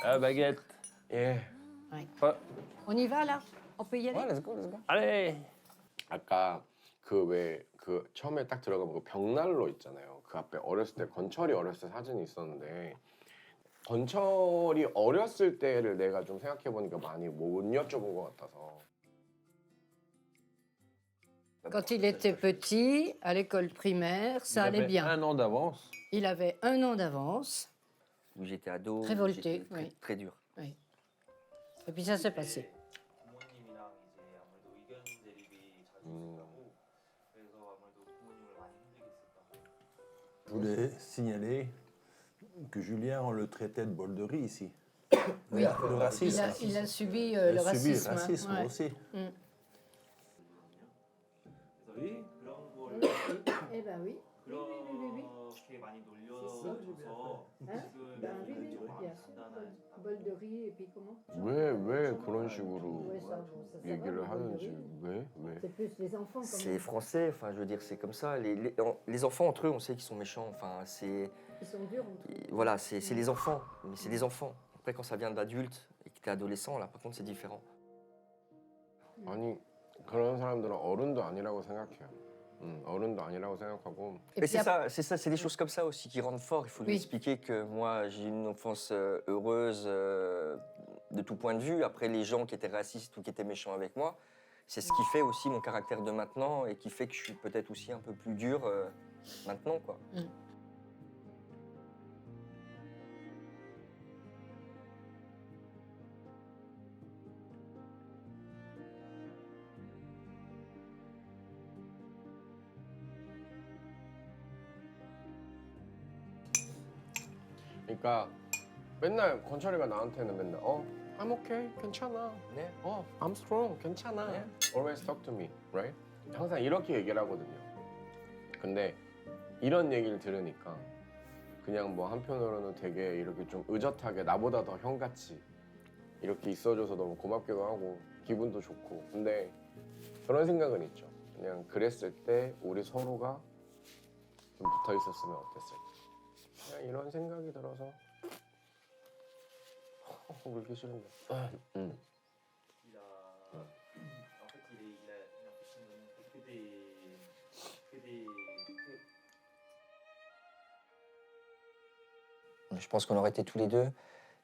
La baguette. 예. 어, On y va là? On peut y aller? let's go, let's go. allez. 아까 그 처음에 딱 들어가면 그 벽난로 있잖아요. 그 앞에 어렸을 때 건철이 어렸을 때 사진이 있었는데 건철이 어렸을 때를 내가 좀 생각해 보니까 많이 못 여쭤본 것 같아서. Quand il était petit, à l'école primaire, ça Il allait avait bien. un an d'avance. Il avait 1 an d'avance. Où j'étais ado, Révolté, j'étais très, oui. très dur. Oui. Et puis ça s'est passé. 부모님이랑 이제 아무래도 의견 대립이 자주 있었다고 그래서 아무래도 부모님을 많이 힘들게 했었다고. Je voulais signaler que Julien, on le traitait de bol de riz ici. Oui. Le racisme. Il a subi Il le a subi racisme. le racisme ouais. aussi. 그래서 그런 걸 Eh ben oui. 그렇게 많이 놀려줘서 지금 좀 마음이 단단한. Bol de riz et puis comment? 왜 그런 식으로 Ouais, ça 얘기를 va, le bol de 하는지 riz. 왜? C'est plus les enfants quand C'est même. français, enfin je veux dire, c'est comme ça. Les enfants entre eux, on sait qu'ils sont méchants. Enfin, c'est. Ils sont durs entre eux. Voilà, c'est les enfants. Mais c'est des enfants. Après, quand ça vient d'adultes et que t'es adolescent, là, par contre, c'est différent. 아니 그런 사람들은 어른도 아니라고 생각해요. 어른도 아니라고 생각하고. Et Mais puis après- c'est ça, c'est des choses comme ça aussi qui rendent fort. Il faut lui Oui. expliquer que moi, j'ai une enfance heureuse de tout point de vue. Après, les gens qui étaient racistes ou qui étaient méchants avec moi, c'est ce qui fait aussi mon caractère de maintenant et qui fait que je suis peut-être aussi un peu plus dur maintenant, quoi. 그러니까 맨날 건철이가 나한테는 맨날 I'm okay, 괜찮아. 네. I'm strong, 괜찮아. 네. Always talk to me, right? 항상 이렇게 얘기를 하거든요. 근데 이런 얘기를 들으니까 그냥 뭐 한편으로는 되게 이렇게 좀 의젓하게 나보다 더 형같이 이렇게 있어줘서 너무 고맙기도 하고 기분도 좋고. 근데 그런 생각은 있죠. 그냥 그랬을 때 우리 서로가 좀 붙어 있었으면 어땠을까. 그냥 이런 생각이 들어서 울기 싫은데. En fait, il a que des Je pense qu'on aurait été tous les deux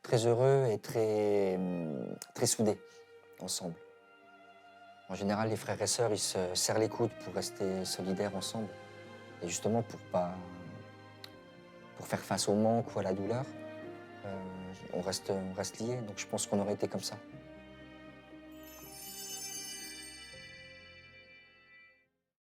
très heureux et très, très soudés ensemble. En général, les frères et sœurs, ils se serrent les coudes pour rester solidaires ensemble. Et justement, pour faire face au manque ou à la douleur, on reste liés. Donc je pense qu'on aurait été comme ça.